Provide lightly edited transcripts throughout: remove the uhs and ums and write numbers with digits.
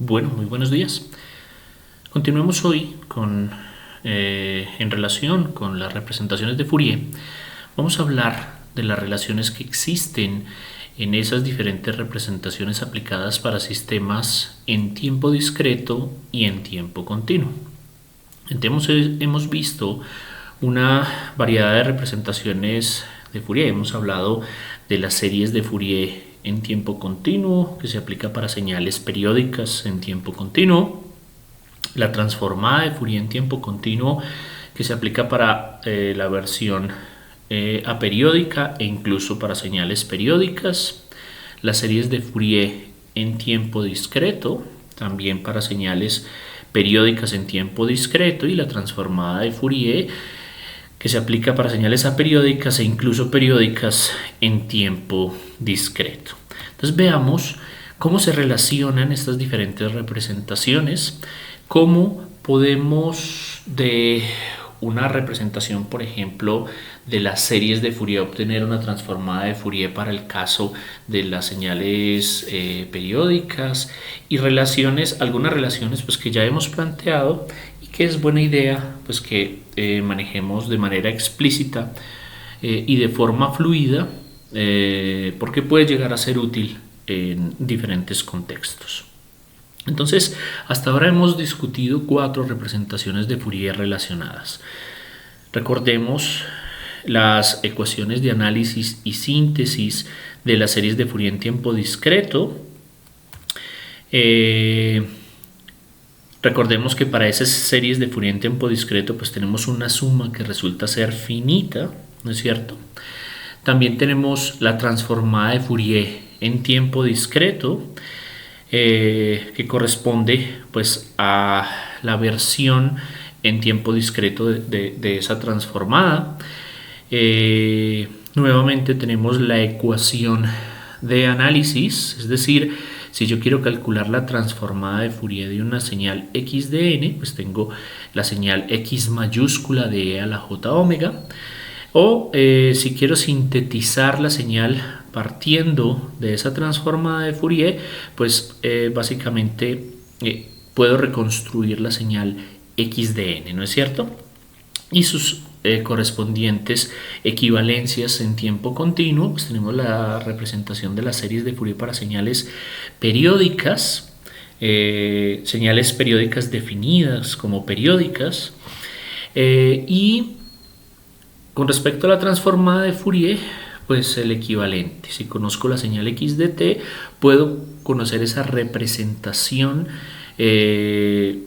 Bueno, muy buenos días. Continuemos hoy en relación con las representaciones de Fourier. Vamos a hablar de las relaciones que existen en esas diferentes representaciones aplicadas para sistemas en tiempo discreto y en tiempo continuo. Entonces hemos visto una variedad de representaciones de Fourier. Hemos hablado de las series de Fourier en tiempo continuo, que se aplica para señales periódicas en tiempo continuo, la transformada de Fourier en tiempo continuo, que se aplica para la versión aperiódica e incluso para señales periódicas, las series de Fourier en tiempo discreto, también para señales periódicas en tiempo discreto, y la transformada de Fourier, que se aplica para señales aperiódicas e incluso periódicas en tiempo discreto. Entonces veamos cómo se relacionan estas diferentes representaciones, cómo podemos de una representación, por ejemplo, de las series de Fourier obtener una transformada de Fourier para el caso de las señales periódicas, y algunas relaciones pues, que ya hemos planteado y que es buena idea pues, que manejemos de manera explícita y de forma fluida, porque puede llegar a ser útil en diferentes contextos. Entonces, hasta ahora hemos discutido 4 representaciones de Fourier relacionadas. Recordemos las ecuaciones de análisis y síntesis de las series de Fourier en tiempo discreto. Recordemos que para esas series de Fourier en tiempo discreto pues tenemos una suma que resulta ser finita, ¿no es cierto? También tenemos la transformada de Fourier en tiempo discreto, que corresponde pues a la versión en tiempo discreto de esa transformada. Nuevamente tenemos la ecuación de análisis, es decir, si yo quiero calcular la transformada de Fourier de una señal x de n, pues tengo la señal x mayúscula de e a la j omega. O si quiero sintetizar la señal partiendo de esa transformada de Fourier, pues básicamente puedo reconstruir la señal x de n, ¿no es cierto? Y sus correspondientes equivalencias en tiempo continuo, pues tenemos la representación de las series de Fourier para señales periódicas, señales periódicas definidas como periódicas, y con respecto a la transformada de Fourier, pues el equivalente. Si conozco la señal x de t, puedo conocer esa representación de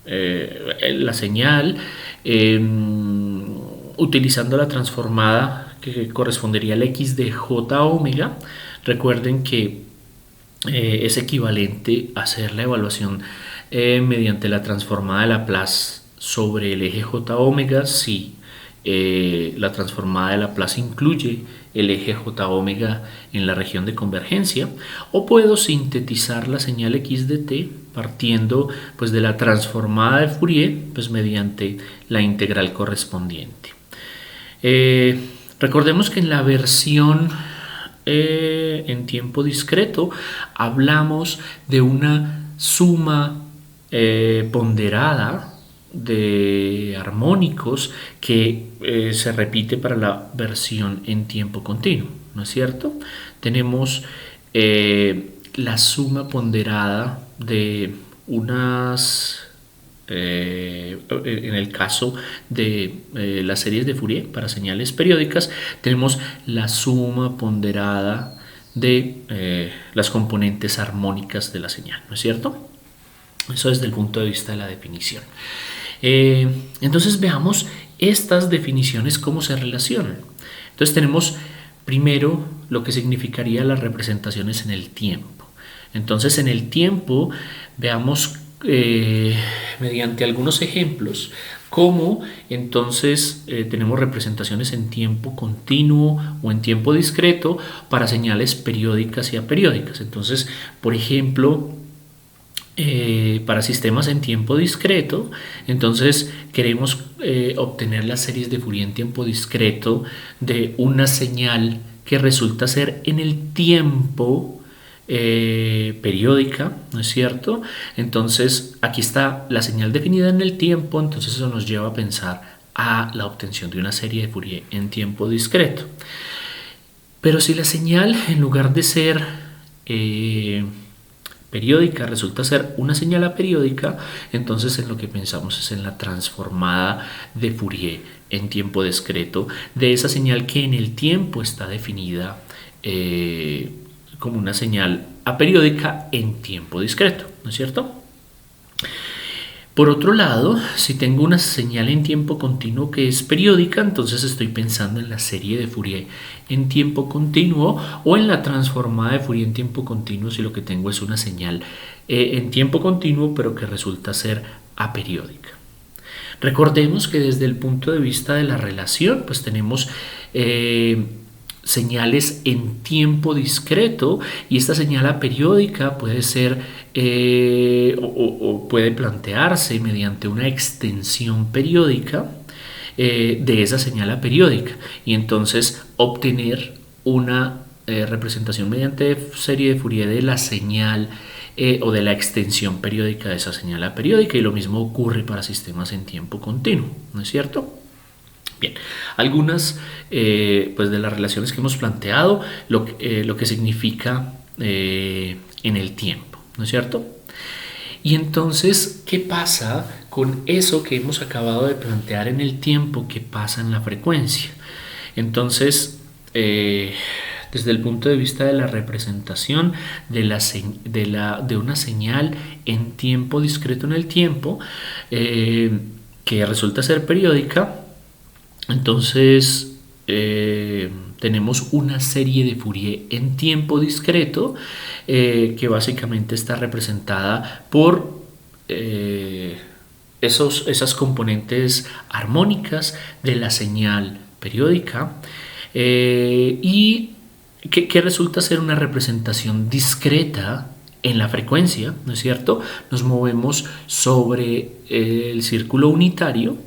la señal utilizando la transformada que correspondería al x de j omega. Recuerden que es equivalente a hacer la evaluación mediante la transformada de Laplace sobre el eje j omega si la transformada de Laplace incluye el eje j omega en la región de convergencia. O puedo sintetizar la señal x de t partiendo pues, de la transformada de Fourier pues, mediante la integral correspondiente. Recordemos que en la versión en tiempo discreto hablamos de una suma ponderada de armónicos que se repite para la versión en tiempo continuo, ¿no es cierto? Tenemos la suma ponderada de unas, en el caso de las series de Fourier para señales periódicas, tenemos la suma ponderada de las componentes armónicas de la señal, ¿no es cierto? Eso desde el punto de vista de la definición. Entonces veamos estas definiciones cómo se relacionan. Entonces tenemos primero lo que significaría las representaciones en el tiempo. Entonces en el tiempo veamos mediante algunos ejemplos cómo entonces tenemos representaciones en tiempo continuo o en tiempo discreto para señales periódicas y aperiódicas. Entonces, por ejemplo, para sistemas en tiempo discreto, entonces queremos obtener las series de Fourier en tiempo discreto de una señal que resulta ser en el tiempo periódica, ¿no es cierto? Entonces aquí está la señal definida en el tiempo, entonces eso nos lleva a pensar a la obtención de una serie de Fourier en tiempo discreto. Pero si la señal, en lugar de ser periódica, resulta ser una señal aperiódica, entonces en lo que pensamos es en la transformada de Fourier en tiempo discreto de esa señal que en el tiempo está definida como una señal aperiódica en tiempo discreto, ¿no es cierto? Por otro lado, si tengo una señal en tiempo continuo que es periódica, entonces estoy pensando en la serie de Fourier en tiempo continuo o en la transformada de Fourier en tiempo continuo si lo que tengo es una señal en tiempo continuo pero que resulta ser aperiódica. Recordemos que desde el punto de vista de la relación, pues tenemos señales en tiempo discreto y esta señal aperiódica puede ser o puede plantearse mediante una extensión periódica de esa señal aperiódica y entonces obtener una representación mediante serie de Fourier de la señal o de la extensión periódica de esa señal aperiódica, y lo mismo ocurre para sistemas en tiempo continuo, ¿no es cierto? Bien, algunas pues de las relaciones que hemos planteado, lo que significa en el tiempo, ¿no es cierto? Y entonces, ¿qué pasa con eso que hemos acabado de plantear en el tiempo? ¿Qué pasa en la frecuencia? Entonces, desde el punto de vista de la representación de una señal en tiempo discreto en el tiempo, que resulta ser periódica, entonces tenemos una serie de Fourier en tiempo discreto que básicamente está representada por esas componentes armónicas de la señal periódica y que resulta ser una representación discreta en la frecuencia, ¿no es cierto? Nos movemos sobre el círculo unitario.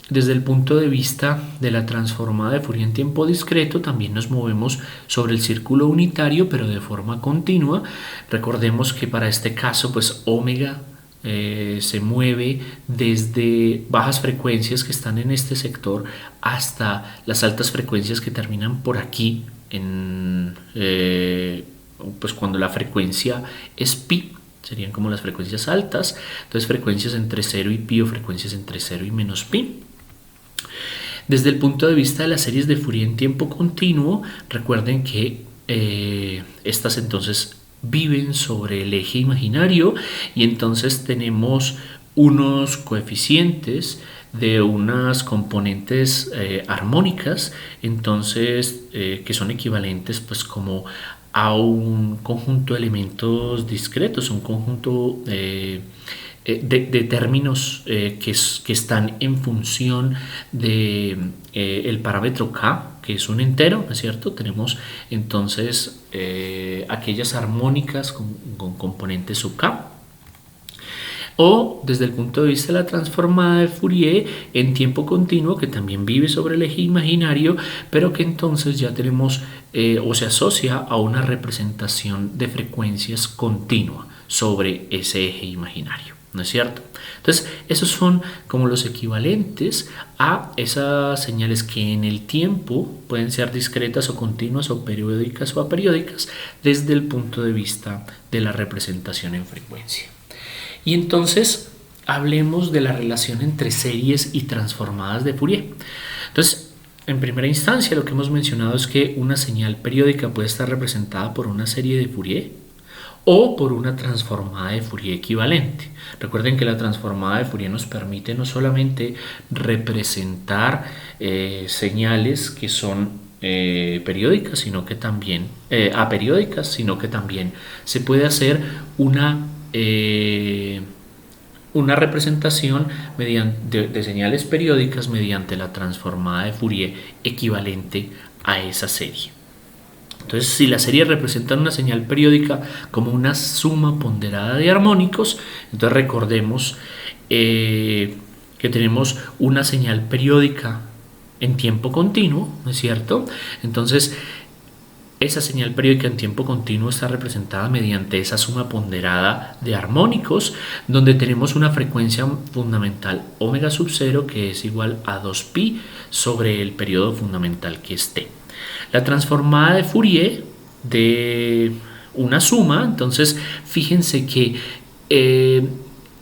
Desde el punto de vista de la transformada de Fourier en tiempo discreto, también nos movemos sobre el círculo unitario, pero de forma continua. Recordemos que para este caso, pues omega se mueve desde bajas frecuencias que están en este sector hasta las altas frecuencias que terminan por aquí, pues cuando la frecuencia es pi. Serían como las frecuencias altas, entonces frecuencias entre 0 y pi o frecuencias entre 0 y menos pi. Desde el punto de vista de las series de Fourier en tiempo continuo, recuerden que estas entonces viven sobre el eje imaginario y entonces tenemos unos coeficientes de unas componentes armónicas, entonces que son equivalentes pues como a un conjunto de elementos discretos, un conjunto de términos que están en función de el parámetro k, que es un entero, ¿no es cierto? Tenemos entonces aquellas armónicas con componentes sub k. O desde el punto de vista de la transformada de Fourier en tiempo continuo, que también vive sobre el eje imaginario, pero que entonces ya tenemos o se asocia a una representación de frecuencias continua sobre ese eje imaginario, ¿no es cierto? Entonces, esos son como los equivalentes a esas señales que en el tiempo pueden ser discretas o continuas o periódicas o aperiódicas desde el punto de vista de la representación en frecuencia. Y entonces hablemos de la relación entre series y transformadas de Fourier. Entonces, en primera instancia, lo que hemos mencionado es que una señal periódica puede estar representada por una serie de Fourier o por una transformada de Fourier equivalente. Recuerden que la transformada de Fourier nos permite no solamente representar señales que son periódicas, sino que también aperiódicas, sino que también se puede hacer una representación de señales periódicas mediante la transformada de Fourier equivalente a esa serie. Entonces, si la serie representa una señal periódica como una suma ponderada de armónicos, entonces recordemos que tenemos una señal periódica en tiempo continuo, ¿no es cierto? Entonces, Esa señal periódica en tiempo continuo está representada mediante esa suma ponderada de armónicos, donde tenemos una frecuencia fundamental omega sub 0 que es igual a 2pi sobre el periodo fundamental que es t. La transformada de Fourier de una suma, entonces fíjense que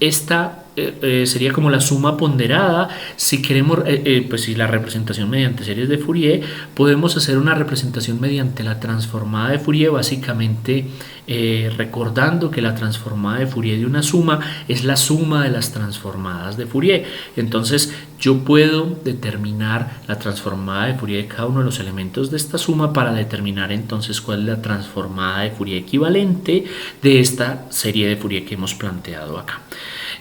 esta sería como la suma ponderada. Si queremos, pues si la representación mediante series de Fourier, podemos hacer una representación mediante la transformada de Fourier, básicamente recordando que la transformada de Fourier de una suma es la suma de las transformadas de Fourier. Entonces yo puedo determinar la transformada de Fourier de cada uno de los elementos de esta suma para determinar entonces cuál es la transformada de Fourier equivalente de esta serie de Fourier que hemos planteado acá.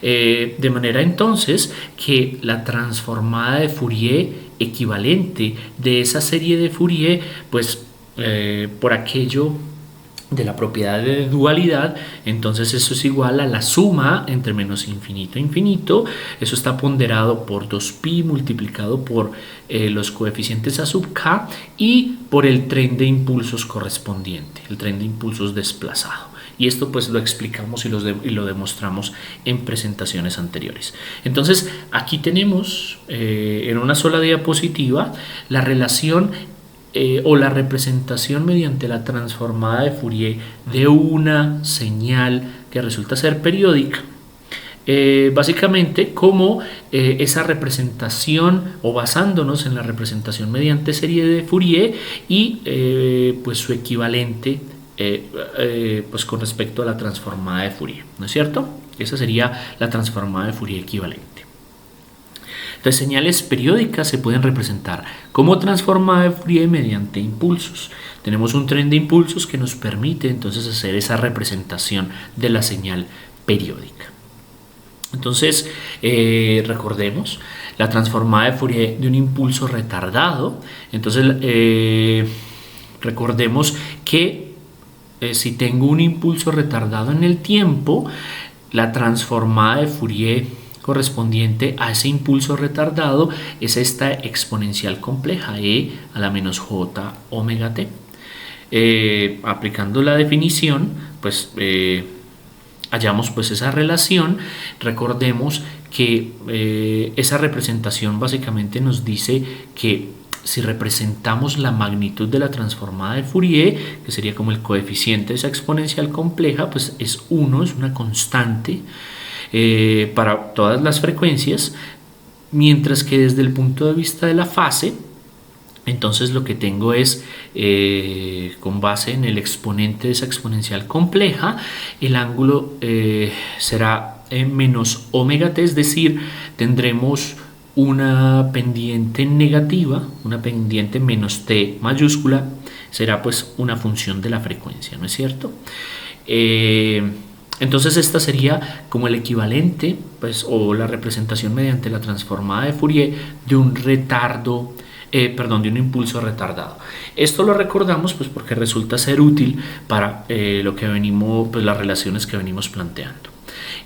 De manera entonces que la transformada de Fourier equivalente de esa serie de Fourier, pues por aquello de la propiedad de dualidad, entonces eso es igual a la suma entre menos infinito e infinito. Eso está ponderado por 2pi multiplicado por los coeficientes a sub k y por el tren de impulsos correspondiente, el tren de impulsos desplazado. Y esto pues lo explicamos y lo demostramos en presentaciones anteriores. Entonces aquí tenemos en una sola diapositiva la relación o la representación mediante la transformada de Fourier de una señal que resulta ser periódica. Básicamente como esa representación, o basándonos en la representación mediante serie de Fourier y pues su equivalente pues con respecto a la transformada de Fourier, ¿no es cierto? Esa sería la transformada de Fourier equivalente. Entonces, señales periódicas se pueden representar como transformada de Fourier mediante impulsos. Tenemos un tren de impulsos que nos permite entonces hacer esa representación de la señal periódica. Entonces, recordemos la transformada de Fourier de un impulso retardado. Entonces, recordemos que si tengo un impulso retardado en el tiempo, la transformada de Fourier correspondiente a ese impulso retardado es esta exponencial compleja e a la menos j omega t. Aplicando la definición, pues hallamos pues esa relación. Recordemos que esa representación básicamente nos dice que si representamos la magnitud de la transformada de Fourier, que sería como el coeficiente de esa exponencial compleja, pues es 1, es una constante para todas las frecuencias, mientras que desde el punto de vista de la fase, entonces lo que tengo es, con base en el exponente de esa exponencial compleja, el ángulo será menos omega t, es decir, tendremos una pendiente negativa, una pendiente menos t mayúscula, será pues una función de la frecuencia, ¿no es cierto? Entonces esta sería como el equivalente, pues, o la representación mediante la transformada de Fourier de un retardo, de un impulso retardado. Esto lo recordamos pues porque resulta ser útil para lo que venimos, pues las relaciones que venimos planteando.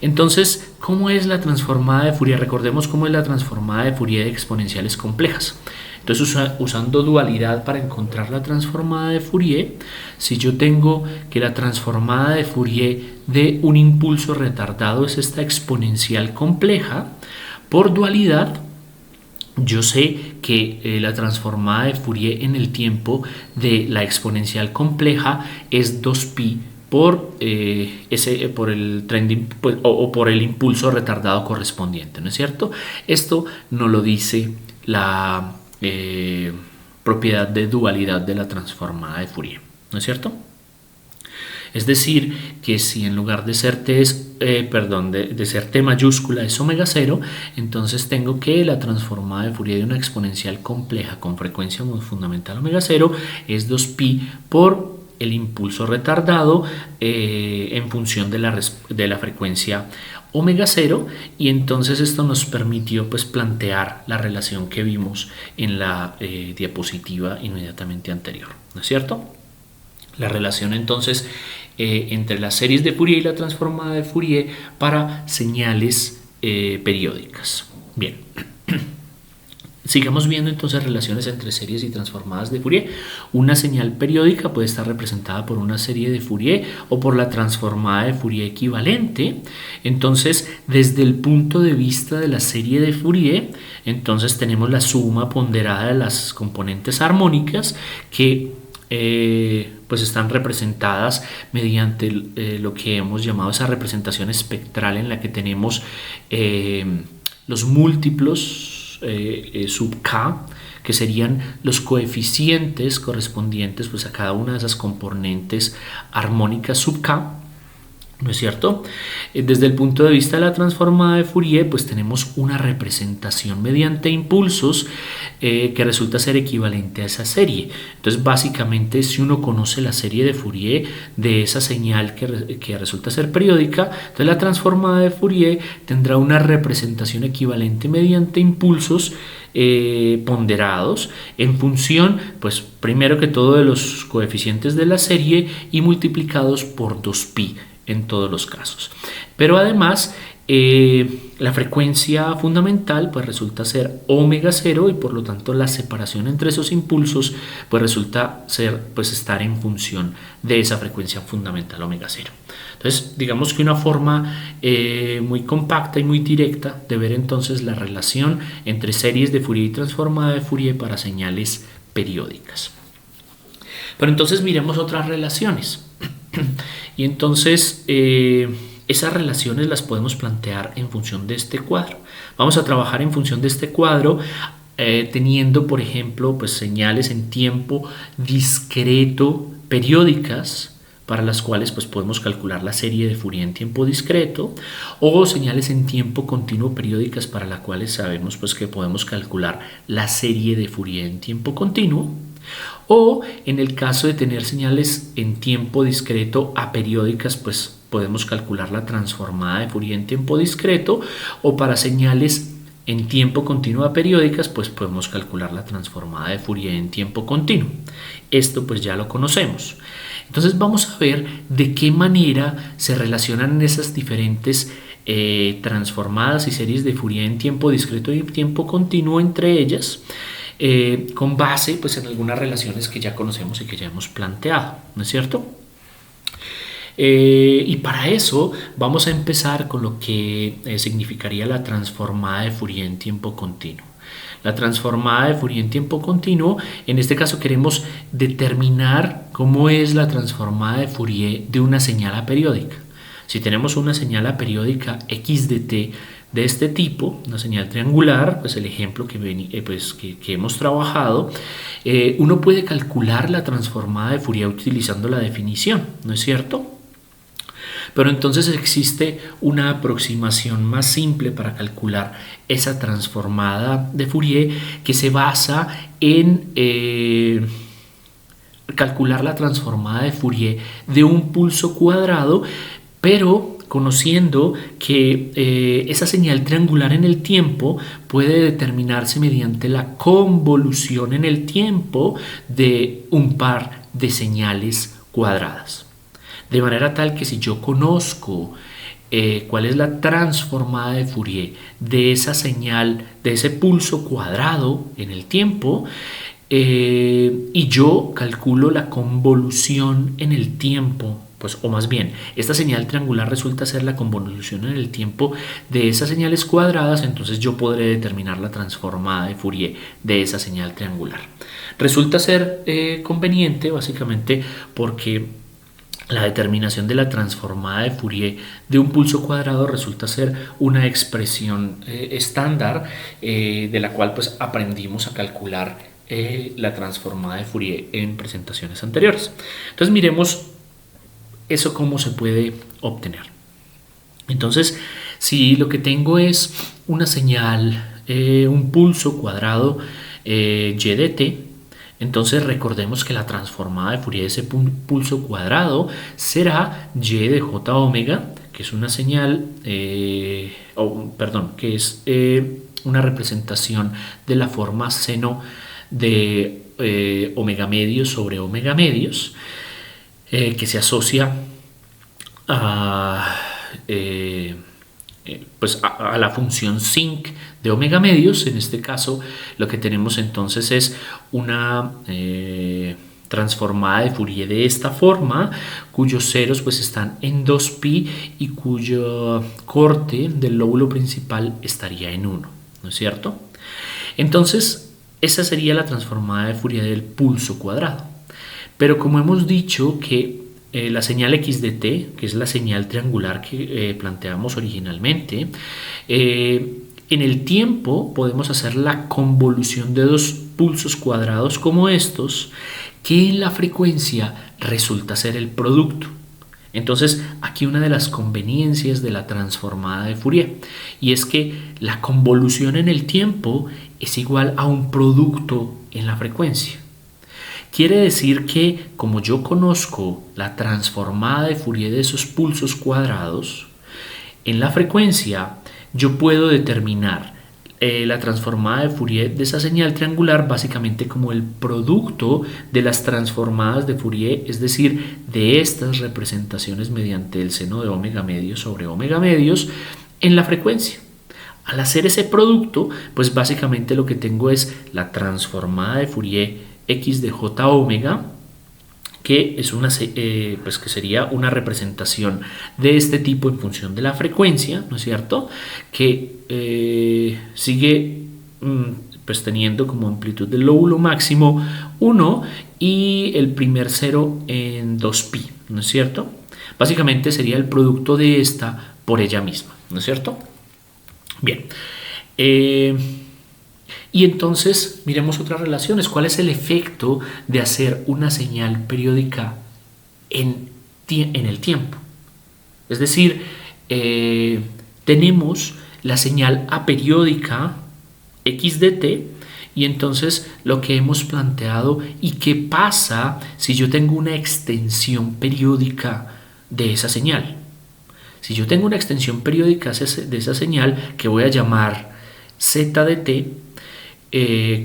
Entonces, ¿cómo es la transformada de Fourier? Recordemos cómo es la transformada de Fourier de exponenciales complejas. Entonces, usando dualidad para encontrar la transformada de Fourier, si yo tengo que la transformada de Fourier de un impulso retardado es esta exponencial compleja, por dualidad, yo sé que la transformada de Fourier en el tiempo de la exponencial compleja es 2pi por el tren pues, o por el impulso retardado correspondiente, ¿no es cierto? Esto nos lo dice la propiedad de dualidad de la transformada de Fourier, ¿no es cierto? Es decir, que si en lugar de ser t, de ser t mayúscula es omega 0, entonces tengo que la transformada de Fourier de una exponencial compleja con frecuencia fundamental omega 0 es 2pi por el impulso retardado en función de la frecuencia omega 0, y entonces esto nos permitió pues plantear la relación que vimos en la diapositiva inmediatamente anterior, ¿no es cierto? La relación entonces entre las series de Fourier y la transformada de Fourier para señales periódicas. Bien, Sigamos viendo entonces relaciones entre series y transformadas de Fourier. Una señal periódica puede estar representada por una serie de Fourier o por la transformada de Fourier equivalente. Entonces, desde el punto de vista de la serie de Fourier, entonces tenemos la suma ponderada de las componentes armónicas que pues están representadas mediante lo que hemos llamado esa representación espectral, en la que tenemos los múltiplos sub k, que serían los coeficientes correspondientes pues a cada una de esas componentes armónicas sub k, ¿no es cierto? Desde el punto de vista de la transformada de Fourier, pues tenemos una representación mediante impulsos que resulta ser equivalente a esa serie. Entonces, básicamente, si uno conoce la serie de Fourier de esa señal que resulta ser periódica, entonces la transformada de Fourier tendrá una representación equivalente mediante impulsos ponderados en función, pues primero que todo, de los coeficientes de la serie y multiplicados por 2pi en todos los casos. Pero además la frecuencia fundamental pues resulta ser omega 0, y por lo tanto la separación entre esos impulsos pues resulta ser pues estar en función de esa frecuencia fundamental omega 0. Entonces, digamos que una forma muy compacta y muy directa de ver entonces la relación entre series de Fourier y transformada de Fourier para señales periódicas. Pero entonces miremos otras relaciones. Y entonces esas relaciones las podemos plantear en función de este cuadro. Vamos a trabajar en función de este cuadro teniendo, por ejemplo, pues señales en tiempo discreto periódicas, para las cuales pues podemos calcular la serie de Fourier en tiempo discreto, o señales en tiempo continuo periódicas, para las cuales sabemos pues que podemos calcular la serie de Fourier en tiempo continuo. O en el caso de tener señales en tiempo discreto aperiódicas, pues podemos calcular la transformada de Fourier en tiempo discreto, o para señales en tiempo continuo aperiódicas, pues podemos calcular la transformada de Fourier en tiempo continuo. Esto pues ya lo conocemos. Entonces vamos a ver de qué manera se relacionan esas diferentes transformadas y series de Fourier en tiempo discreto y en tiempo continuo entre ellas, con base pues en algunas relaciones que ya conocemos y que ya hemos planteado, ¿no es cierto? Y para eso vamos a empezar con lo que significaría la transformada de Fourier en tiempo continuo. La transformada de Fourier en tiempo continuo, en este caso queremos determinar cómo es la transformada de Fourier de una señal aperiódica. Si tenemos una señal aperiódica x de t de este tipo, una señal triangular, pues el ejemplo que hemos trabajado, uno puede calcular la transformada de Fourier utilizando la definición, ¿no es cierto? Pero entonces existe una aproximación más simple para calcular esa transformada de Fourier, que se basa en calcular la transformada de Fourier de un pulso cuadrado, pero conociendo que esa señal triangular en el tiempo puede determinarse mediante la convolución en el tiempo de un par de señales cuadradas. De manera tal que si yo conozco cuál es la transformada de Fourier de esa señal, de ese pulso cuadrado en el tiempo, y yo calculo la convolución en el tiempo, pues, o más bien, esta señal triangular resulta ser la convolución en el tiempo de esas señales cuadradas, entonces yo podré determinar la transformada de Fourier de esa señal triangular. Resulta ser conveniente básicamente porque la determinación de la transformada de Fourier de un pulso cuadrado resulta ser una expresión estándar, de la cual pues aprendimos a calcular la transformada de Fourier en presentaciones anteriores. Entonces miremos eso cómo se puede obtener. Entonces, si lo que tengo es una señal, un pulso cuadrado y de t, entonces recordemos que la transformada de Fourier de ese pulso cuadrado será y de j omega, que es una señal, que es una representación de la forma seno de omega medios sobre omega medios, que se asocia a pues a la función sinc de omega medios. En este caso lo que tenemos entonces es una transformada de Fourier de esta forma, cuyos ceros pues están en 2pi y cuyo corte del lóbulo principal estaría en 1, ¿no es cierto? Entonces esa sería la transformada de Fourier del pulso cuadrado. Pero como hemos dicho que la señal x de t, que es la señal triangular que planteamos originalmente, en el tiempo podemos hacer la convolución de dos pulsos cuadrados como estos, que en la frecuencia resulta ser el producto. Entonces aquí una de las conveniencias de la transformada de Fourier, y es que la convolución en el tiempo es igual a un producto en la frecuencia. Quiere decir que como yo conozco la transformada de Fourier de esos pulsos cuadrados, en la frecuencia yo puedo determinar la transformada de Fourier de esa señal triangular básicamente como el producto de las transformadas de Fourier, es decir, de estas representaciones mediante el seno de omega medios sobre omega medios en la frecuencia. Al hacer ese producto, pues básicamente lo que tengo es la transformada de Fourier x de j omega, que es pues que sería una representación de este tipo en función de la frecuencia, ¿no es cierto? Que sigue pues teniendo como amplitud del lóbulo máximo 1 y el primer cero en 2pi, ¿no es cierto? Básicamente sería el producto de esta por ella misma, ¿no es cierto? Bien. Y entonces miremos otras relaciones. ¿Cuál es el efecto de hacer una señal periódica en el tiempo? Es decir, tenemos la señal aperiódica x de t, y entonces lo que hemos planteado y qué pasa si yo tengo una extensión periódica de esa señal. Si yo tengo una extensión periódica de esa señal que voy a llamar z de t,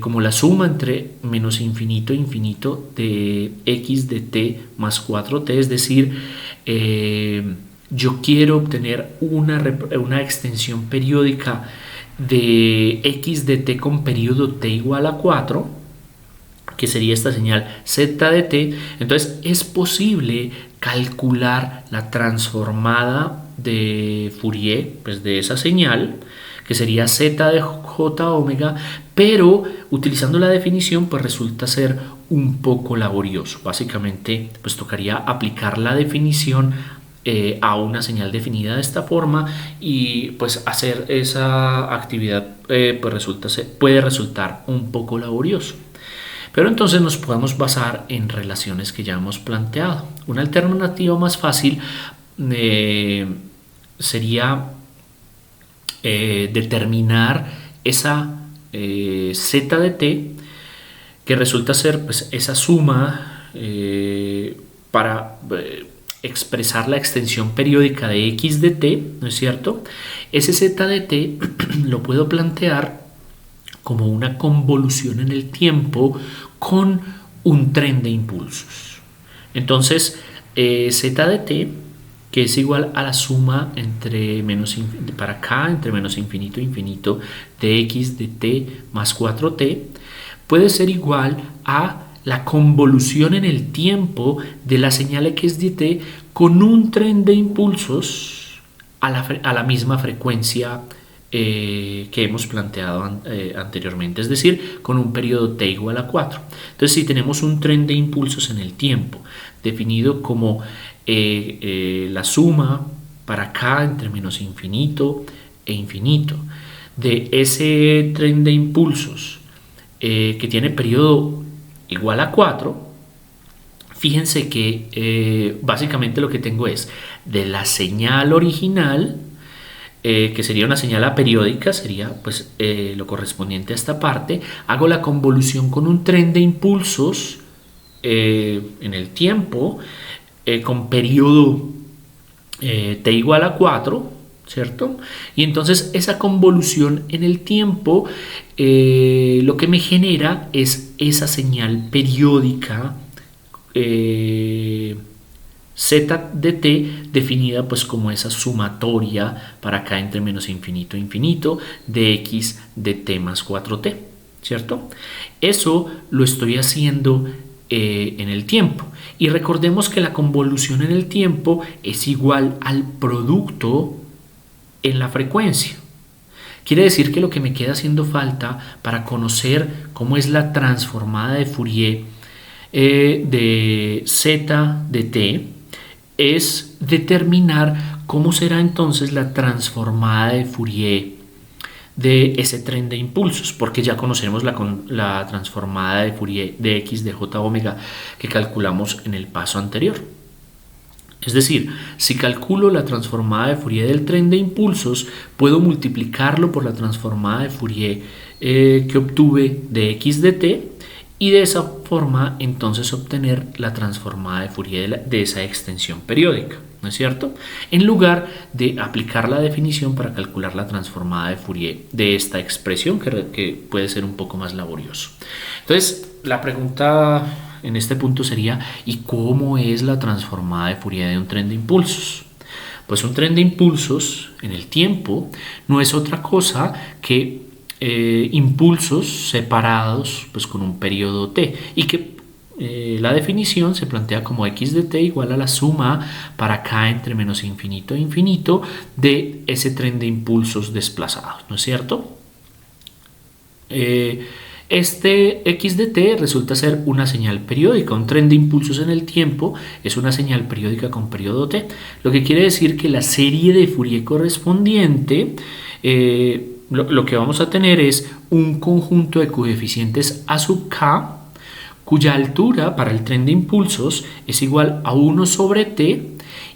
como la suma entre menos infinito e infinito de x de t más 4t, es decir, yo quiero obtener una extensión periódica de x de t con periodo t igual a 4, que sería esta señal z de t. Entonces es posible calcular la transformada de Fourier, pues de esa señal, que sería z de j omega, pero utilizando la definición pues resulta ser un poco laborioso. Básicamente pues tocaría aplicar la definición a una señal definida de esta forma, y pues hacer esa actividad pues puede resultar un poco laborioso. Pero entonces nos podemos basar en relaciones que ya hemos planteado. Una alternativa más fácil sería determinar esa z de t, que resulta ser pues esa suma para expresar la extensión periódica de x de t, ¿no es cierto? Ese z de t lo puedo plantear como una convolución en el tiempo con un tren de impulsos. Entonces z de t, que es igual a la suma entre menos infinito e infinito de x de t más 4t, puede ser igual a la convolución en el tiempo de la señal x de t con un tren de impulsos a la misma frecuencia que hemos planteado anteriormente, es decir, con un periodo t igual a 4. Entonces, si tenemos un tren de impulsos en el tiempo definido como la suma para k entre menos infinito e infinito de ese tren de impulsos que tiene periodo igual a 4, fíjense que básicamente lo que tengo es de la señal original, que sería una señal aperiódica, sería pues lo correspondiente a esta parte, hago la convolución con un tren de impulsos en el tiempo con periodo t igual a 4, ¿cierto? Y entonces esa convolución en el tiempo lo que me genera es esa señal periódica Z de t definida pues como esa sumatoria para acá entre menos infinito e infinito de x de t más 4t, ¿cierto? Eso lo estoy haciendo en el tiempo. Y recordemos que la convolución en el tiempo es igual al producto en la frecuencia. Quiere decir que lo que me queda haciendo falta para conocer cómo es la transformada de Fourier de z de t es determinar cómo será entonces la transformada de Fourier de ese tren de impulsos, porque ya conocemos la transformada de Fourier de x de j omega que calculamos en el paso anterior. Es decir, si calculo la transformada de Fourier del tren de impulsos, puedo multiplicarlo por la transformada de Fourier que obtuve de x de t y de esa forma entonces obtener la transformada de Fourier de esa extensión periódica, ¿no es cierto? En lugar de aplicar la definición para calcular la transformada de Fourier de esta expresión que puede ser un poco más laborioso. Entonces, la pregunta en este punto sería, ¿y cómo es la transformada de Fourier de un tren de impulsos? Pues un tren de impulsos en el tiempo no es otra cosa que impulsos separados pues con un periodo t y que la definición se plantea como x de t igual a la suma para acá entre menos infinito e infinito de ese tren de impulsos desplazados, ¿no es cierto? Este x de t resulta ser una señal periódica. Un tren de impulsos en el tiempo es una señal periódica con periodo t, lo que quiere decir que la serie de Fourier correspondiente lo que vamos a tener es un conjunto de coeficientes a sub k cuya altura para el tren de impulsos es igual a 1 sobre t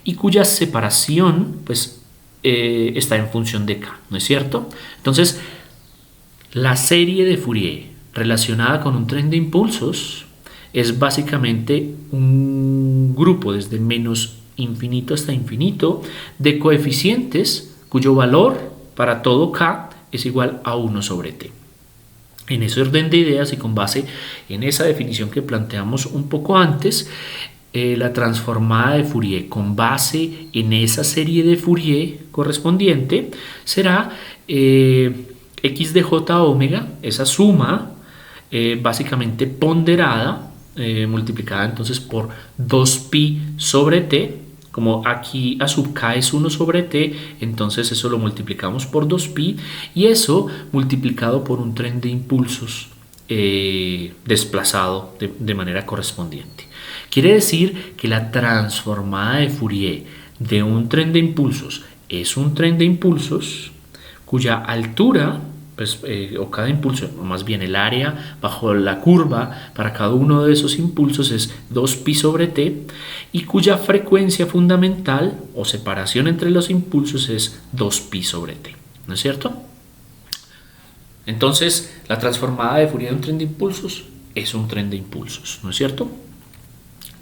y cuya separación pues, está en función de k, ¿no es cierto? Entonces, la serie de Fourier relacionada con un tren de impulsos es básicamente un grupo desde menos infinito hasta infinito de coeficientes cuyo valor para todo k es igual a 1 sobre t. En ese orden de ideas y con base en esa definición que planteamos un poco antes, la transformada de Fourier con base en esa serie de Fourier correspondiente será x de j omega, esa suma básicamente ponderada, multiplicada entonces por 2pi sobre t. Como aquí a sub k es 1 sobre t, entonces eso lo multiplicamos por 2pi y eso multiplicado por un tren de impulsos desplazado de manera correspondiente. Quiere decir que la transformada de Fourier de un tren de impulsos es un tren de impulsos cuya altura, pues, o cada impulso, o más bien el área bajo la curva para cada uno de esos impulsos es 2pi sobre t y cuya frecuencia fundamental o separación entre los impulsos es 2pi sobre t, ¿no es cierto? Entonces, la transformada de Fourier de un tren de impulsos es un tren de impulsos, ¿no es cierto?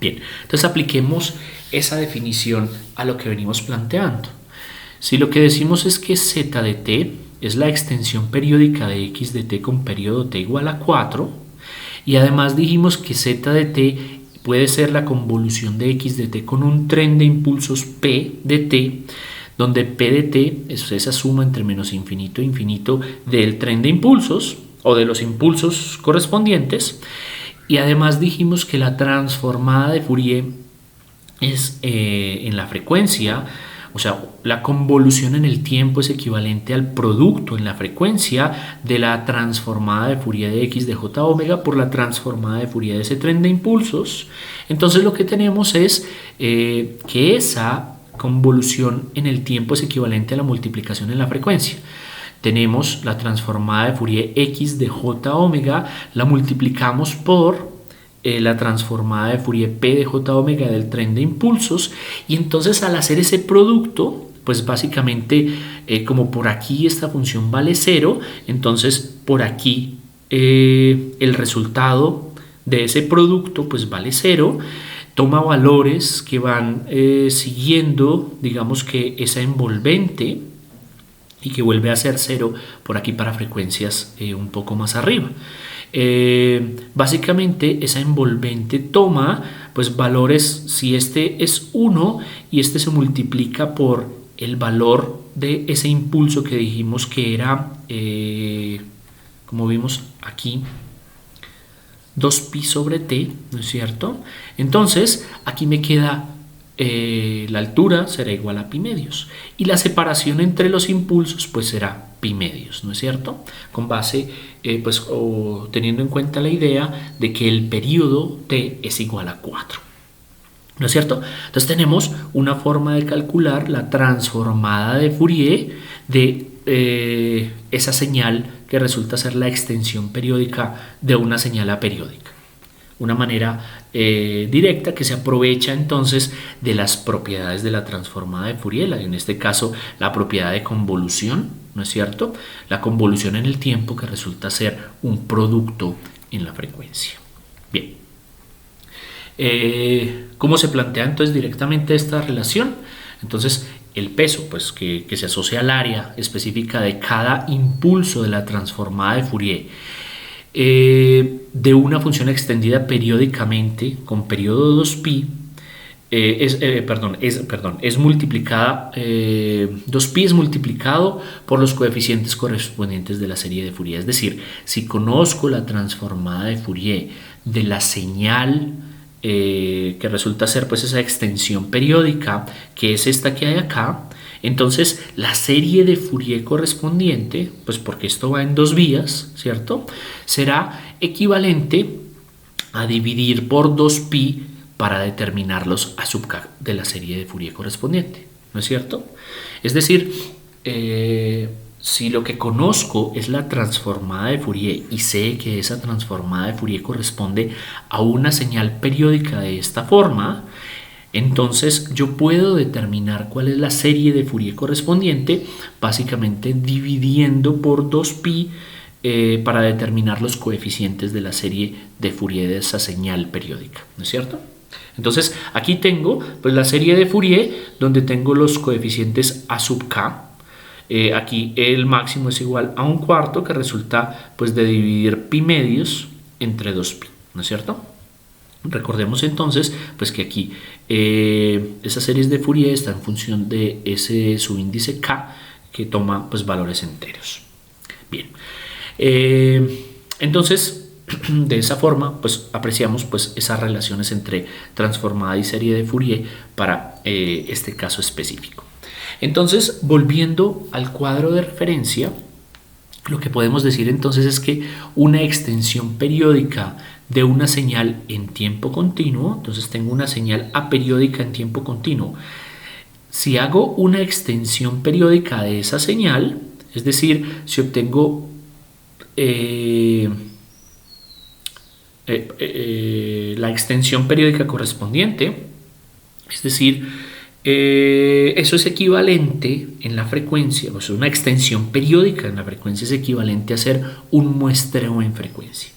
Bien, entonces apliquemos esa definición a lo que venimos planteando. Si lo que decimos es que z de t es la extensión periódica de x de t con periodo t igual a 4 y además dijimos que z de t puede ser la convolución de x de t con un tren de impulsos p de t, donde p de t es esa suma entre menos infinito e infinito del tren de impulsos o de los impulsos correspondientes, y además dijimos que la transformada de Fourier es en la frecuencia. O sea, la convolución en el tiempo es equivalente al producto en la frecuencia de la transformada de Fourier de x de j omega por la transformada de Fourier de ese tren de impulsos. Entonces lo que tenemos es que esa convolución en el tiempo es equivalente a la multiplicación en la frecuencia. Tenemos la transformada de Fourier x de j omega, la multiplicamos por la transformada de Fourier p de j omega del tren de impulsos y entonces al hacer ese producto pues básicamente como por aquí esta función vale 0, entonces por aquí el resultado de ese producto pues vale 0, toma valores que van siguiendo digamos que esa envolvente y que vuelve a ser 0 por aquí para frecuencias un poco más arriba. Básicamente esa envolvente toma pues valores, si este es 1 y este se multiplica por el valor de ese impulso que dijimos que era, como vimos aquí, 2pi sobre t, ¿no es cierto? Entonces aquí me queda la altura será igual a pi medios y la separación entre los impulsos pues será pi medios, ¿no es cierto? Con base pues teniendo en cuenta la idea de que el periodo t es igual a 4, ¿no es cierto? Entonces tenemos una forma de calcular la transformada de Fourier de esa señal que resulta ser la extensión periódica de una señal aperiódica. Una manera directa que se aprovecha entonces de las propiedades de la transformada de Fourier, en este caso la propiedad de convolución, ¿no es cierto? La convolución en el tiempo que resulta ser un producto en la frecuencia. Bien. ¿Cómo se plantea entonces directamente esta relación? Entonces el peso pues, que se asocia al área específica de cada impulso de la transformada de Fourier de una función extendida periódicamente con periodo 2pi es multiplicada 2pi es multiplicado por los coeficientes correspondientes de la serie de Fourier. Es decir, si conozco la transformada de Fourier de la señal que resulta ser pues esa extensión periódica que es esta que hay acá, entonces la serie de Fourier correspondiente, pues porque esto va en dos vías, ¿cierto? Será equivalente a dividir por 2pi para determinar los A sub k de la serie de Fourier correspondiente, ¿no es cierto? Es decir, si lo que conozco es la transformada de Fourier y sé que esa transformada de Fourier corresponde a una señal periódica de esta forma, entonces yo puedo determinar cuál es la serie de Fourier correspondiente básicamente dividiendo por 2pi para determinar los coeficientes de la serie de Fourier de esa señal periódica, ¿no es cierto? Entonces aquí tengo pues la serie de Fourier donde tengo los coeficientes A sub k. Aquí el máximo es igual a un cuarto que resulta pues de dividir pi medios entre 2pi, ¿no es cierto? Recordemos entonces pues que aquí esas series de Fourier están en función de ese subíndice k que toma pues valores enteros. Bien, entonces de esa forma pues apreciamos pues esas relaciones entre transformada y serie de Fourier para este caso específico. Entonces, volviendo al cuadro de referencia, lo que podemos decir entonces es que una extensión periódica de una señal en tiempo continuo, entonces tengo una señal aperiódica en tiempo continuo. Si hago una extensión periódica de esa señal, es decir, si obtengo la extensión periódica correspondiente, es decir, eso es equivalente en la frecuencia, o sea, una extensión periódica en la frecuencia es equivalente a hacer un muestreo en frecuencia.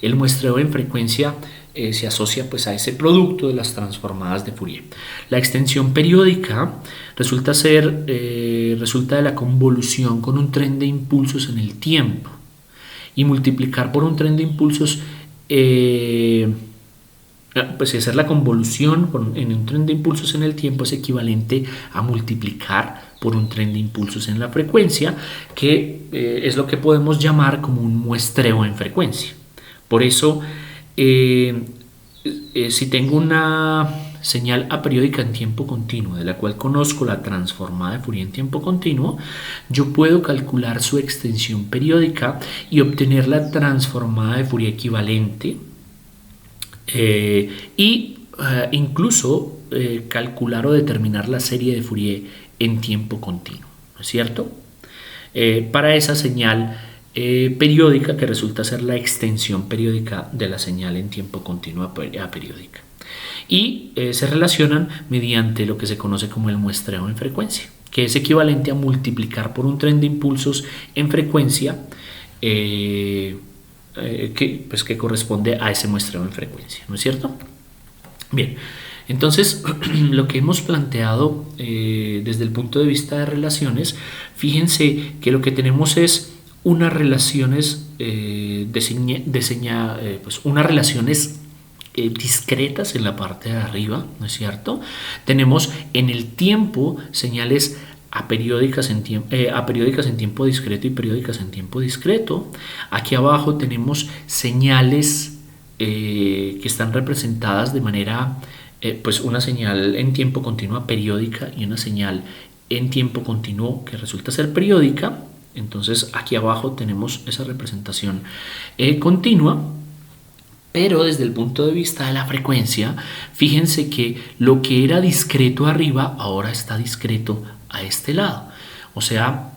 El muestreo en frecuencia se asocia pues a ese producto de las transformadas de Fourier. La extensión periódica resulta de la convolución con un tren de impulsos en el tiempo y multiplicar por un tren de impulsos pues hacer la convolución en un tren de impulsos en el tiempo es equivalente a multiplicar por un tren de impulsos en la frecuencia, que es lo que podemos llamar como un muestreo en frecuencia. Por eso, si tengo una señal aperiódica en tiempo continuo, de la cual conozco la transformada de Fourier en tiempo continuo, yo puedo calcular su extensión periódica y obtener la transformada de Fourier equivalente, incluso calcular o determinar la serie de Fourier en tiempo continuo, ¿no es cierto? Para esa señal periódica que resulta ser la extensión periódica de la señal en tiempo continuo aperiódica. Y se relacionan mediante lo que se conoce como el muestreo en frecuencia, que es equivalente a multiplicar por un tren de impulsos en frecuencia que corresponde a ese muestreo en frecuencia, ¿no es cierto? Bien, Entonces, lo que hemos planteado desde el punto de vista de relaciones, fíjense que lo que tenemos es unas relaciones, pues unas relaciones discretas en la parte de arriba, ¿no es cierto? Tenemos en el tiempo señales aperiódicas en tiempo discreto y periódicas en tiempo discreto. Aquí abajo tenemos señales que están representadas de manera, pues una señal en tiempo continuo periódica y una señal en tiempo continuo que resulta ser periódica. Entonces aquí abajo tenemos esa representación continua. Pero desde el punto de vista de la frecuencia, fíjense que lo que era discreto arriba ahora está discreto a este lado. O sea,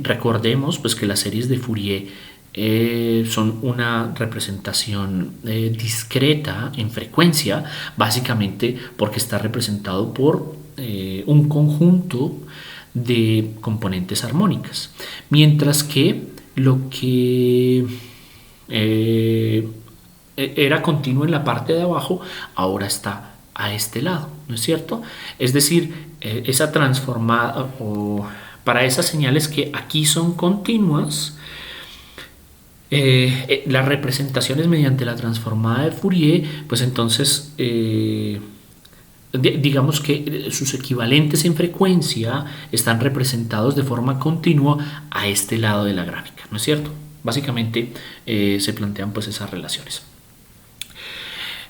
recordemos pues que las series de Fourier son una representación discreta en frecuencia, básicamente porque está representado por un conjunto de componentes armónicas. Mientras que lo que era continuo en la parte de abajo, ahora está a este lado, ¿no es cierto? Es decir, esa transformada, o para esas señales que aquí son continuas, las representaciones mediante la transformada de Fourier, pues entonces digamos que sus equivalentes en frecuencia están representados de forma continua a este lado de la gráfica, ¿no es cierto? Básicamente se plantean pues esas relaciones.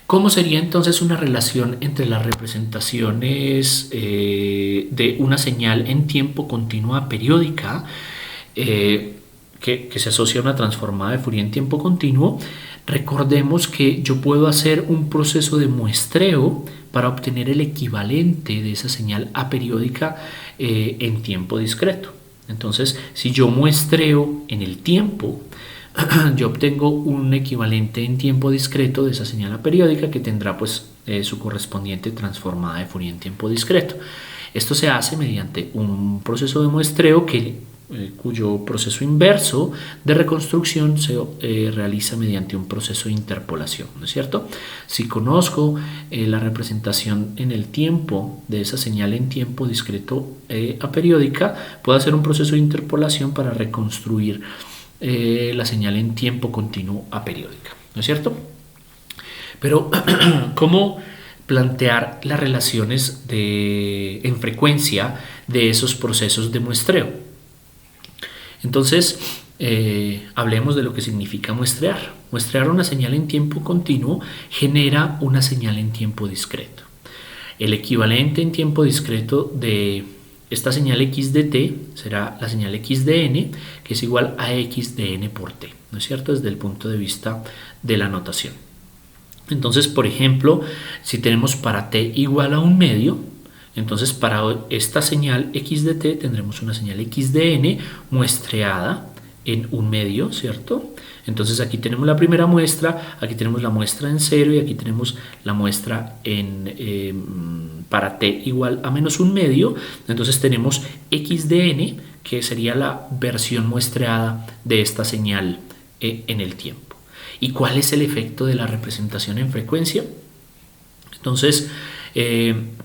¿Cómo sería entonces una relación entre las representaciones de una señal en tiempo continua periódica que se asocia a una transformada de Fourier en tiempo continuo? Recordemos que yo puedo hacer un proceso de muestreo para obtener el equivalente de esa señal aperiódica en tiempo discreto. Entonces, si yo muestreo en el tiempo, yo obtengo un equivalente en tiempo discreto de esa señal aperiódica que tendrá pues su correspondiente transformada de Fourier en tiempo discreto. Esto se hace mediante un proceso de muestreo cuyo proceso inverso de reconstrucción se realiza mediante un proceso de interpolación, ¿no es cierto? Si conozco la representación en el tiempo de esa señal en tiempo discreto aperiódica, puedo hacer un proceso de interpolación para reconstruir la señal en tiempo continuo aperiódica, ¿no es cierto? Pero, ¿cómo plantear las relaciones en frecuencia de esos procesos de muestreo? Entonces, hablemos de lo que significa muestrear. Muestrear una señal en tiempo continuo genera una señal en tiempo discreto. El equivalente en tiempo discreto de esta señal x de t será la señal x de n, que es igual a x de n por t, ¿no es cierto? Desde el punto de vista de la notación. Entonces, por ejemplo, si tenemos para t igual a 1/2, entonces para esta señal x de t tendremos una señal x de n muestreada en 1/2, ¿cierto? Entonces aquí tenemos la primera muestra, aquí tenemos la muestra en 0 y aquí tenemos la muestra para t igual a menos 1/2. Entonces tenemos x de n, que sería la versión muestreada de esta señal en el tiempo. ¿Y cuál es el efecto de la representación en frecuencia? Entonces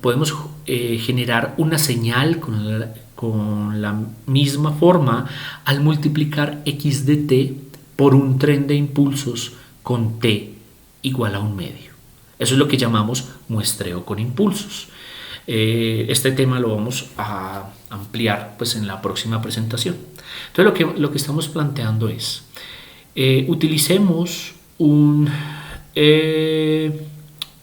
podemos generar una señal con la misma forma al multiplicar x de t por un tren de impulsos con t igual a 1/2. Eso es lo que llamamos muestreo con impulsos. Este tema lo vamos a ampliar pues en la próxima presentación. Entonces lo que estamos planteando es utilicemos un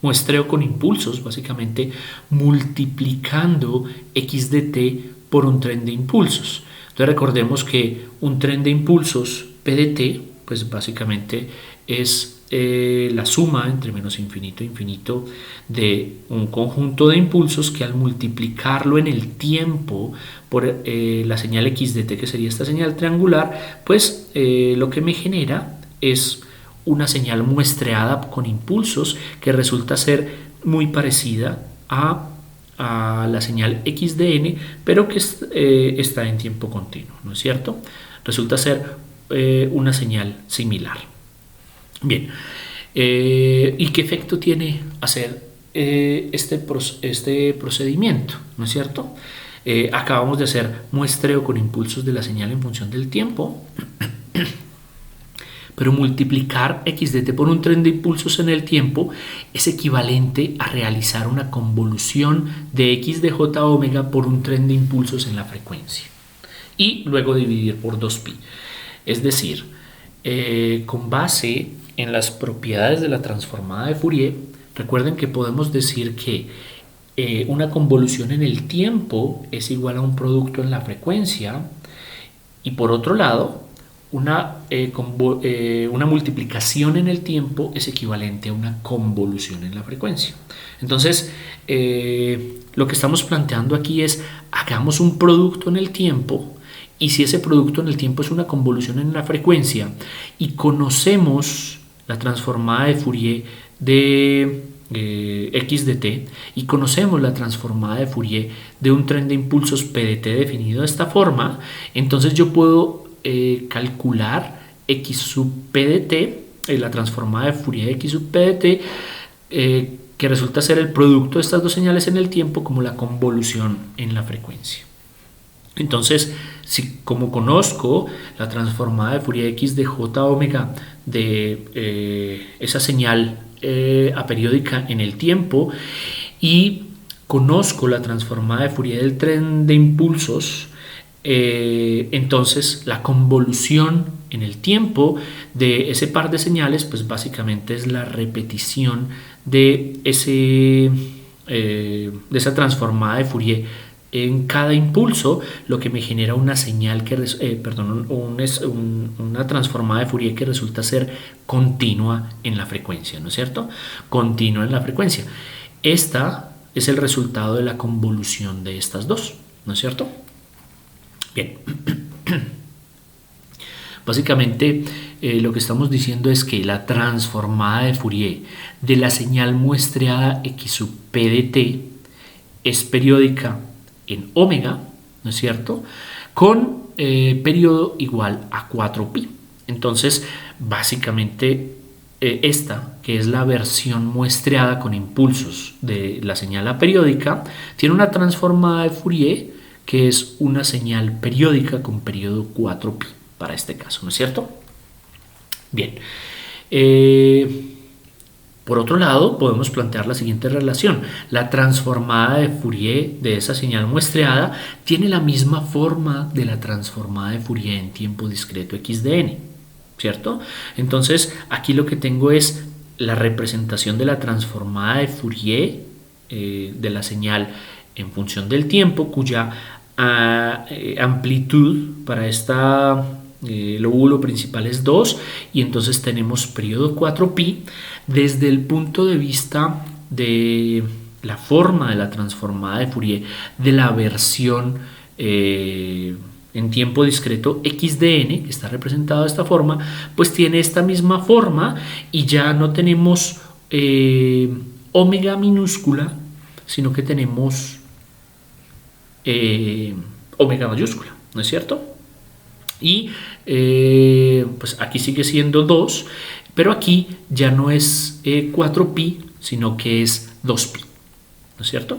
muestreo con impulsos, básicamente multiplicando x de t por un tren de impulsos. Entonces recordemos que un tren de impulsos p de t pues básicamente es la suma entre menos infinito e infinito de un conjunto de impulsos que al multiplicarlo en el tiempo por la señal x de t, que sería esta señal triangular, pues lo que me genera es una señal muestreada con impulsos que resulta ser muy parecida a la señal x de n, pero que está en tiempo continuo, ¿no es cierto? Resulta ser una señal similar. Bien, ¿y qué efecto tiene hacer este procedimiento, ¿no es cierto? Acabamos de hacer muestreo con impulsos de la señal en función del tiempo, pero multiplicar x de t por un tren de impulsos en el tiempo es equivalente a realizar una convolución de x de j omega por un tren de impulsos en la frecuencia y luego dividir por 2pi. Es decir, con base en las propiedades de la transformada de Fourier, recuerden que podemos decir que una convolución en el tiempo es igual a un producto en la frecuencia y por otro lado, una multiplicación en el tiempo es equivalente a una convolución en la frecuencia. Entonces, lo que estamos planteando aquí es hagamos un producto en el tiempo y si ese producto en el tiempo es una convolución en la frecuencia y conocemos la transformada de Fourier de x de t y conocemos la transformada de Fourier de un tren de impulsos p de t definido de esta forma, entonces yo puedo calcular x sub p de t, la transformada de Fourier de x sub p de t, que resulta ser el producto de estas dos señales en el tiempo como la convolución en la frecuencia. Entonces, si como conozco la transformada de Fourier x de j omega de esa señal aperiódica en el tiempo y conozco la transformada de Fourier del tren de impulsos, entonces la convolución en el tiempo de ese par de señales pues básicamente es la repetición de esa transformada de Fourier en cada impulso, lo que me genera una señal una transformada de Fourier que resulta ser continua en la frecuencia, ¿no es cierto? Continua en la frecuencia. Esta es el resultado de la convolución de estas dos, ¿no es cierto? Bien. Básicamente lo que estamos diciendo es que la transformada de Fourier de la señal muestreada x sub p de t es periódica en omega, ¿no es cierto?, con periodo igual a 4pi. Entonces, básicamente esta, que es la versión muestreada con impulsos de la señal aperiódica, tiene una transformada de Fourier que es una señal periódica con periodo 4pi para este caso, ¿no es cierto? Bien. Por otro lado, podemos plantear la siguiente relación. La transformada de Fourier de esa señal muestreada tiene la misma forma de la transformada de Fourier en tiempo discreto x de n, ¿cierto? Entonces, aquí lo que tengo es la representación de la transformada de Fourier de la señal en función del tiempo, cuya amplitud para esta lóbulo principal es 2 y entonces tenemos periodo 4pi. Desde el punto de vista de la forma de la transformada de Fourier de la versión en tiempo discreto x de n, que está representado de esta forma, pues tiene esta misma forma y ya no tenemos omega minúscula, sino que tenemos omega mayúscula, ¿no es cierto? Y pues aquí sigue siendo 2, pero aquí ya no es 4pi, sino que es 2pi, ¿no es cierto?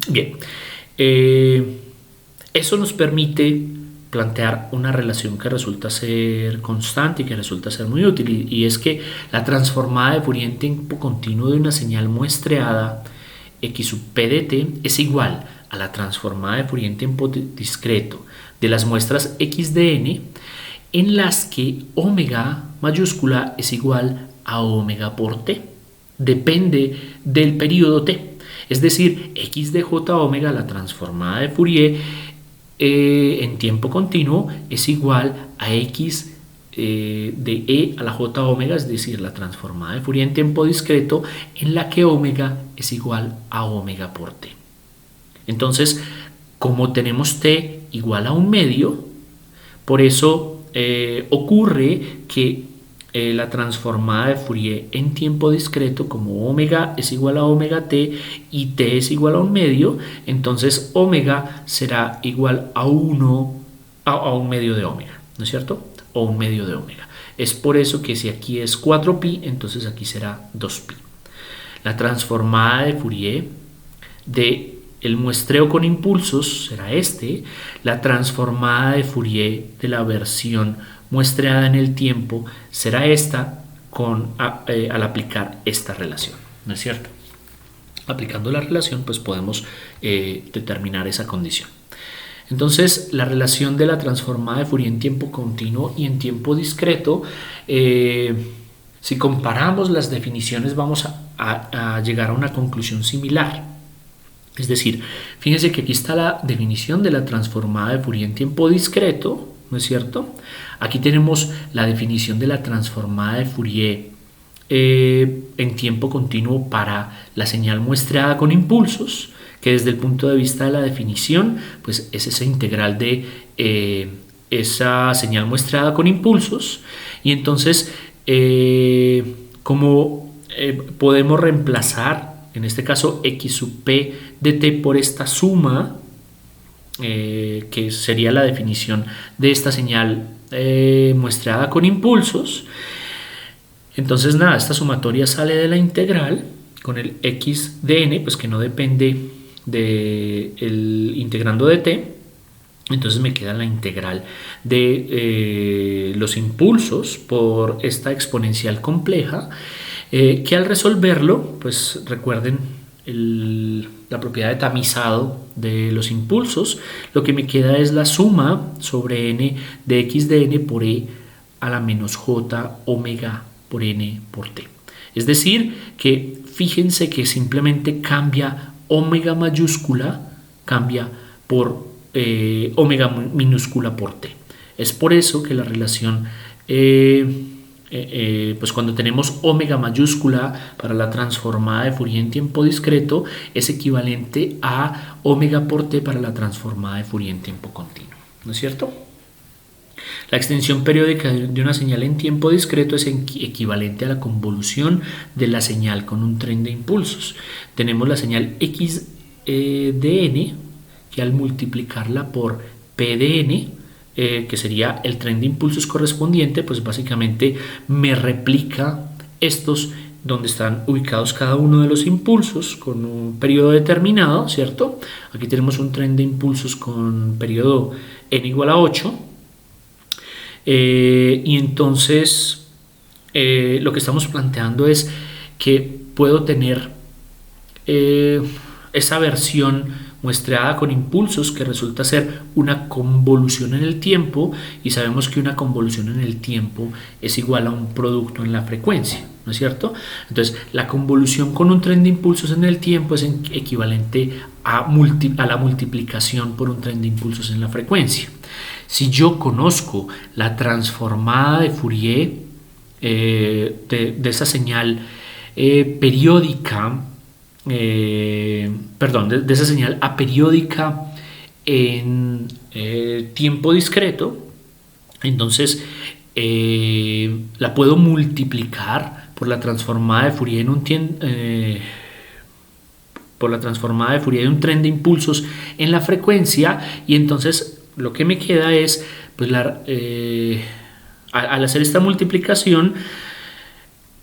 Bien, eso nos permite plantear una relación que resulta ser constante y que resulta ser muy útil, y es que la transformada de Fourier en tiempo continuo de una señal muestreada x sub p de t es igual a la transformada de Fourier en tiempo discreto de las muestras x de n en las que omega mayúscula es igual a omega por t. Depende del periodo t. Es decir, x de j omega, la transformada de Fourier en tiempo continuo, es igual a x de e a la j omega, es decir, la transformada de Fourier en tiempo discreto, en la que omega es igual a omega por t. Entonces, como tenemos t igual a un medio, por eso ocurre que la transformada de Fourier en tiempo discreto, como omega es igual a omega t y t es igual a un medio, entonces omega será igual a 1 a un medio de omega, ¿no es cierto? O un medio de omega. Es por eso que si aquí es 4pi, entonces aquí será 2pi. La transformada de Fourier de el muestreo con impulsos será este. La transformada de Fourier de la versión muestreada en el tiempo será esta al aplicar esta relación, ¿no es cierto? Aplicando la relación, pues podemos determinar esa condición. Entonces, la relación de la transformada de Fourier en tiempo continuo y en tiempo discreto, si comparamos las definiciones, vamos a llegar a una conclusión similar. Es decir, fíjense que aquí está la definición de la transformada de Fourier en tiempo discreto, ¿no es cierto? Aquí tenemos la definición de la transformada de Fourier en tiempo continuo para la señal muestreada con impulsos, que desde el punto de vista de la definición, pues es esa integral de esa señal muestreada con impulsos. Y entonces, como podemos reemplazar, en este caso, x sub p de t por esta suma, que sería la definición de esta señal muestreada con impulsos. Entonces nada, esta sumatoria sale de la integral con el x de n, pues que no depende del integrando de t. Entonces me queda la integral de los impulsos por esta exponencial compleja, que al resolverlo, pues recuerden la propiedad de tamizado de los impulsos, lo que me queda es la suma sobre n de x de n por e a la menos j omega por n por t. Es decir, que fíjense que simplemente cambia omega mayúscula, cambia por omega minúscula por t. Es por eso que la relación, pues cuando tenemos omega mayúscula para la transformada de Fourier en tiempo discreto, es equivalente a omega por t para la transformada de Fourier en tiempo continuo, ¿no es cierto? La extensión periódica de una señal en tiempo discreto es equivalente a la convolución de la señal con un tren de impulsos. Tenemos la señal x de n, que al multiplicarla por p de n, que sería el tren de impulsos correspondiente, pues básicamente me replica estos donde están ubicados cada uno de los impulsos con un periodo determinado, ¿cierto? Aquí tenemos un tren de impulsos con periodo n igual a 8. Y entonces lo que estamos planteando es que puedo tener esa versión muestreada con impulsos que resulta ser una convolución en el tiempo, y sabemos que una convolución en el tiempo es igual a un producto en la frecuencia, ¿no es cierto? Entonces la convolución con un tren de impulsos en el tiempo es equivalente a la multiplicación por un tren de impulsos en la frecuencia. Si yo conozco la transformada de Fourier de esa señal periódica, de esa señal aperiódica en tiempo discreto, entonces la puedo multiplicar por la transformada de Fourier por la transformada de Fourier de un tren de impulsos en la frecuencia, y entonces lo que me queda es, pues al hacer esta multiplicación,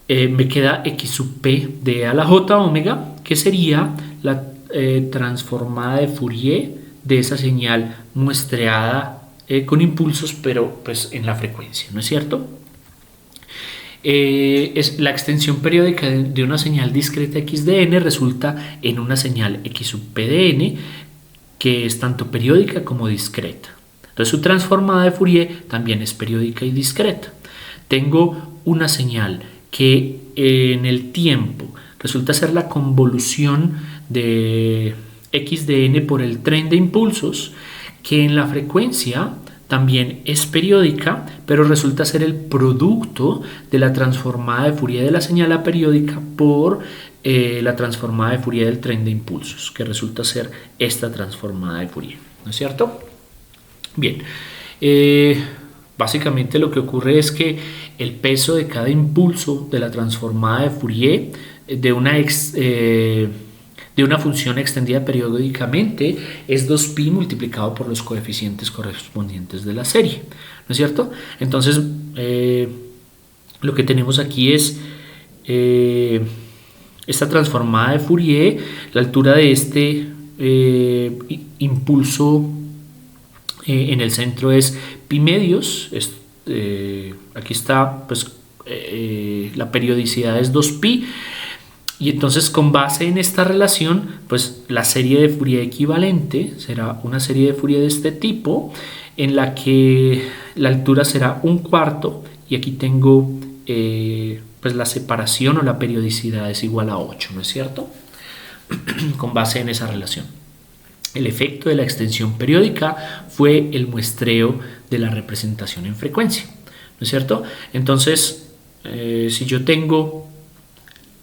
me queda x sub p de a la j omega, que sería la transformada de Fourier de esa señal muestreada con impulsos, pero pues en la frecuencia, ¿no es cierto? Es la extensión periódica de una señal discreta x de n resulta en una señal x sub p de n, que es tanto periódica como discreta. Entonces su transformada de Fourier también es periódica y discreta. Tengo una señal que en el tiempo resulta ser la convolución de x de n por el tren de impulsos, que en la frecuencia también es periódica, pero resulta ser el producto de la transformada de Fourier de la señal aperiódica por la transformada de Fourier del tren de impulsos, que resulta ser esta transformada de Fourier, ¿no es cierto? Bien, básicamente lo que ocurre es que el peso de cada impulso de la transformada de Fourier de una función extendida periódicamente es 2pi multiplicado por los coeficientes correspondientes de la serie, ¿no es cierto? Entonces lo que tenemos aquí es esta transformada de Fourier, la altura de este impulso en el centro es pi medios. Aquí está, pues la periodicidad es 2pi, y entonces con base en esta relación, pues la serie de Fourier equivalente será una serie de Fourier de este tipo, en la que la altura será 1/4, y aquí tengo pues la separación o la periodicidad es igual a 8, ¿no es cierto? Con base en esa relación. El efecto de la extensión periódica fue el muestreo de la representación en frecuencia, ¿no es cierto? Entonces, si yo tengo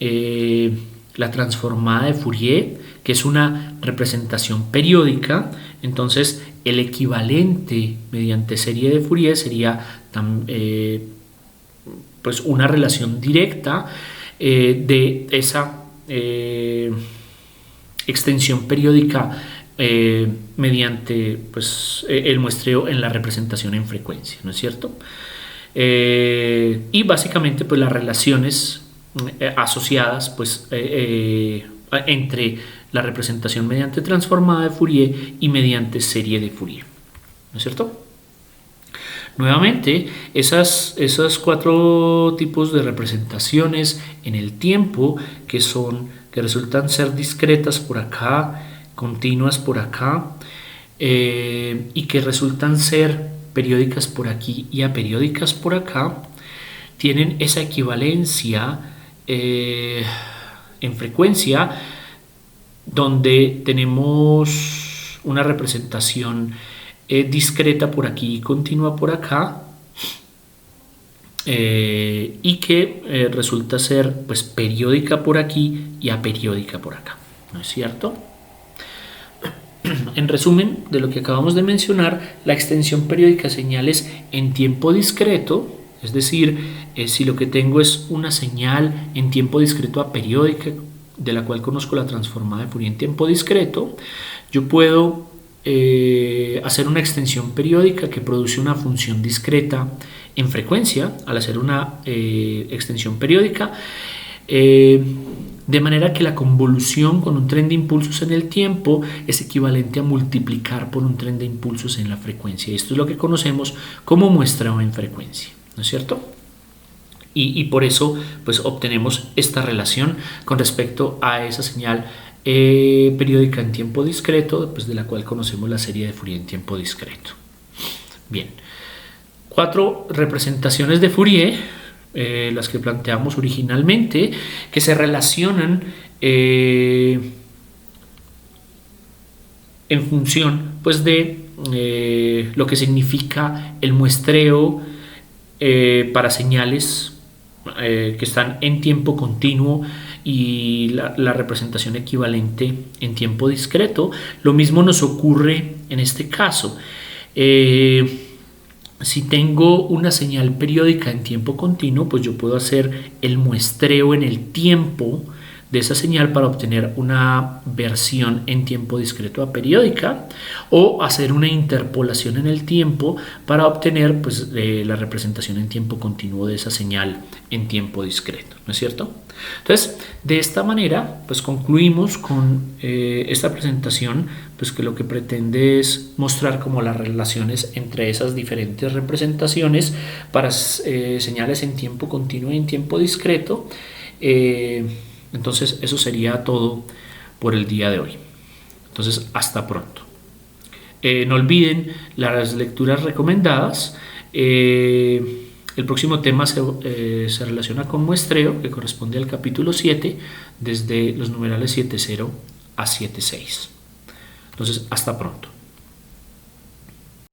la transformada de Fourier, que es una representación periódica, entonces el equivalente mediante serie de Fourier sería pues una relación directa de esa extensión periódica mediante pues, el muestreo en la representación en frecuencia, ¿no es cierto? Y básicamente pues las relaciones asociadas pues entre la representación mediante transformada de Fourier y mediante serie de Fourier, ¿no es cierto? Nuevamente, esos 4 tipos de representaciones en el tiempo que resultan ser discretas por acá, continuas por acá, y que resultan ser periódicas por aquí y aperiódicas por acá, tienen esa equivalencia en frecuencia, donde tenemos una representación discreta por aquí y continua por acá, y que resulta ser pues periódica por aquí y aperiódica por acá, ¿no es cierto? En resumen de lo que acabamos de mencionar, la extensión periódica de señales en tiempo discreto, es decir, si lo que tengo es una señal en tiempo discreto aperiódica, de la cual conozco la transformada de Fourier en tiempo discreto, yo puedo hacer una extensión periódica que produce una función discreta en frecuencia al hacer una extensión periódica, de manera que la convolución con un tren de impulsos en el tiempo es equivalente a multiplicar por un tren de impulsos en la frecuencia. Esto es lo que conocemos como muestreo en frecuencia, ¿no es cierto? Y por eso pues obtenemos esta relación con respecto a esa señal periódica en tiempo discreto, pues de la cual conocemos la serie de Fourier en tiempo discreto. Bien, 4 representaciones de Fourier, las que planteamos originalmente, que se relacionan en función pues de lo que significa el muestreo para señales que están en tiempo continuo y la representación equivalente en tiempo discreto. Lo mismo nos ocurre en este caso. Si tengo una señal periódica en tiempo continuo, pues yo puedo hacer el muestreo en el tiempo de esa señal para obtener una versión en tiempo discreto aperiódica, o hacer una interpolación en el tiempo para obtener pues, la representación en tiempo continuo de esa señal en tiempo discreto, ¿no es cierto? Entonces, de esta manera, pues concluimos con esta presentación, pues que lo que pretende es mostrar como las relaciones entre esas diferentes representaciones para señales en tiempo continuo y en tiempo discreto. Entonces, eso sería todo por el día de hoy. Entonces, hasta pronto. No olviden las lecturas recomendadas. El próximo tema se relaciona con muestreo, que corresponde al capítulo 7, desde los numerales 7.0 a 7.6. Entonces, hasta pronto.